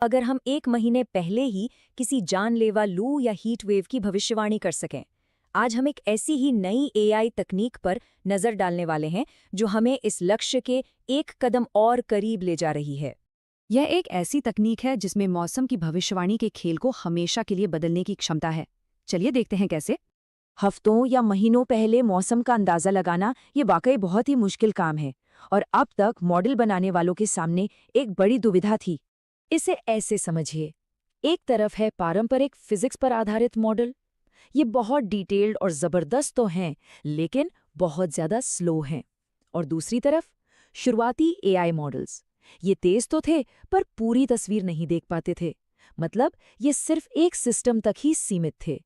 अगर हम एक महीने पहले ही किसी जानलेवा लू या हीट वेव की भविष्यवाणी कर सकें। आज हम एक ऐसी ही नई एआई तकनीक पर नजर डालने वाले हैं जो हमें इस लक्ष्य के एक कदम और करीब ले जा रही है। यह एक ऐसी तकनीक है जिसमें मौसम की भविष्यवाणी के खेल को हमेशा के लिए बदलने की क्षमता है। चलिए देखते हैं कैसे। हफ्तों या महीनों पहले मौसम का अंदाजा लगाना ये वाकई बहुत ही मुश्किल काम है और अब तक मॉडल बनाने वालों के सामने एक बड़ी दुविधा थी। इसे ऐसे समझिए, एक तरफ है पारंपरिक फिजिक्स पर आधारित मॉडल। ये बहुत डिटेल्ड और ज़बरदस्त तो हैं, लेकिन बहुत ज़्यादा स्लो हैं। और दूसरी तरफ शुरुआती एआई मॉडल्स। ये तेज तो थे, पर पूरी तस्वीर नहीं देख पाते थे। मतलब ये सिर्फ एक सिस्टम तक ही सीमित थे।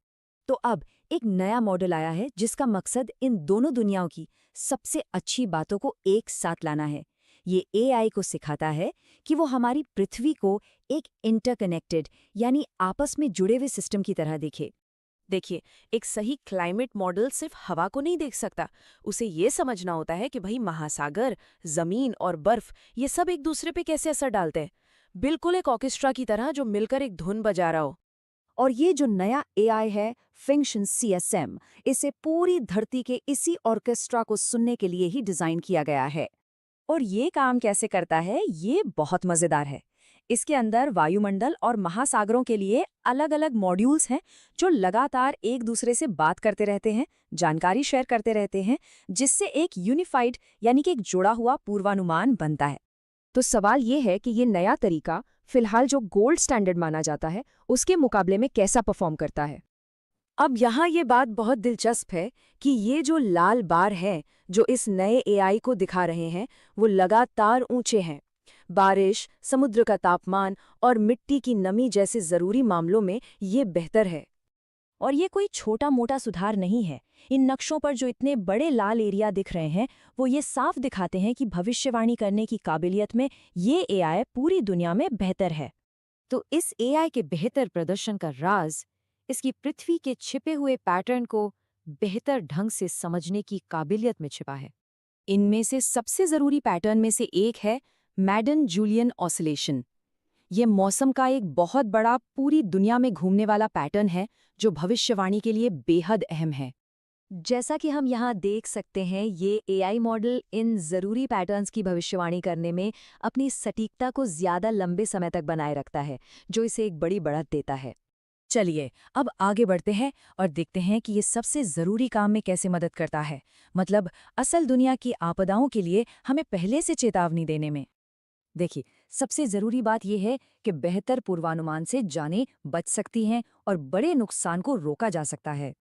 तो अब एक नया मॉडल आया है जिसका मकसद इन दोनों दुनियाओं की सबसे अच्छी बातों को एक साथ लाना है। ये एआई को सिखाता है कि वो हमारी पृथ्वी को एक इंटरकनेक्टेड यानी आपस में जुड़े हुए सिस्टम की तरह देखे। देखिए, एक सही क्लाइमेट मॉडल सिर्फ हवा को नहीं देख सकता। उसे ये समझना होता है कि भाई महासागर, जमीन और बर्फ ये सब एक दूसरे पे कैसे असर डालते हैं। बिल्कुल एक ऑर्केस्ट्रा की तरह जो मिलकर एक धुन बजा रहा हो। और ये जो नया एआई है फिंक्शन सीएसएम, इसे पूरी धरती के इसी ऑर्केस्ट्रा को सुनने के लिए ही डिजाइन किया गया है। और ये काम कैसे करता है ये बहुत मजेदार है। इसके अंदर वायुमंडल और महासागरों के लिए अलग अलग मॉड्यूल्स हैं जो लगातार एक दूसरे से बात करते रहते हैं, जानकारी शेयर करते रहते हैं, जिससे एक यूनिफाइड यानी कि एक जुड़ा हुआ पूर्वानुमान बनता है। तो सवाल ये है कि ये नया तरीका फिलहाल जो गोल्ड स्टैंडर्ड माना जाता है उसके मुकाबले में कैसा परफॉर्म करता है। अब यहाँ ये बात बहुत दिलचस्प है कि ये जो लाल बार हैं जो इस नए एआई को दिखा रहे हैं वो लगातार ऊंचे हैं। बारिश, समुद्र का तापमान और मिट्टी की नमी जैसे ज़रूरी मामलों में ये बेहतर है। और ये कोई छोटा मोटा सुधार नहीं है। इन नक्शों पर जो इतने बड़े लाल एरिया दिख रहे हैं वो ये साफ दिखाते हैं कि भविष्यवाणी करने की काबिलियत में ये एआई पूरी दुनिया में बेहतर है। तो इस एआई के बेहतर प्रदर्शन का राज इसकी पृथ्वी के छिपे हुए पैटर्न को बेहतर ढंग से समझने की काबिलियत में छिपा है। इनमें से सबसे ज़रूरी पैटर्न में से एक है मैडन-जूलियन ऑसिलेशन। ये मौसम का एक बहुत बड़ा पूरी दुनिया में घूमने वाला पैटर्न है जो भविष्यवाणी के लिए बेहद अहम है। जैसा कि हम यहाँ देख सकते हैं, ये एआई मॉडल इन ज़रूरी पैटर्न्स की भविष्यवाणी करने में अपनी सटीकता को ज़्यादा लंबे समय तक बनाए रखता है, जो इसे एक बड़ी बढ़त देता है। चलिए अब आगे बढ़ते हैं और देखते हैं कि ये सबसे ज़रूरी काम में कैसे मदद करता है, मतलब असल दुनिया की आपदाओं के लिए हमें पहले से चेतावनी देने में। देखिए, सबसे ज़रूरी बात यह है कि बेहतर पूर्वानुमान से जानें बच सकती हैं और बड़े नुकसान को रोका जा सकता है।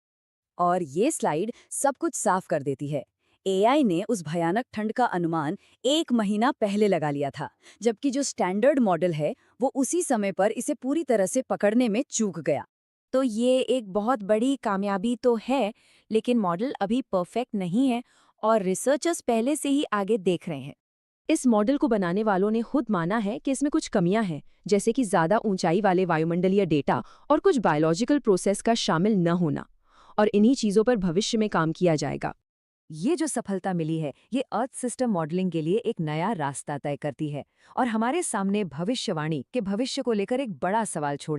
और ये स्लाइड सब कुछ साफ कर देती है। एआई ने उस भयानक ठंड का अनुमान एक महीना पहले लगा लिया था, जबकि जो स्टैंडर्ड मॉडल है वो उसी समय पर इसे पूरी तरह से पकड़ने में चूक गया। तो ये एक बहुत बड़ी कामयाबी तो है, लेकिन मॉडल अभी परफेक्ट नहीं है और रिसर्चर्स पहले से ही आगे देख रहे हैं। इस मॉडल को बनाने वालों ने खुद माना है कि इसमें कुछ कमियां हैं, जैसे कि ज़्यादा ऊंचाई वाले वायुमंडलीय डेटा और कुछ बायोलॉजिकल प्रोसेस का शामिल न होना। और इन्हीं चीज़ों पर भविष्य में काम किया जाएगा। ये जो सफलता मिली है ये अर्थ सिस्टम मॉडलिंग के लिए एक नया रास्ता तय करती है और हमारे सामने भविष्यवाणी के भविष्य को लेकर एक बड़ा सवाल छोड़ जाता है।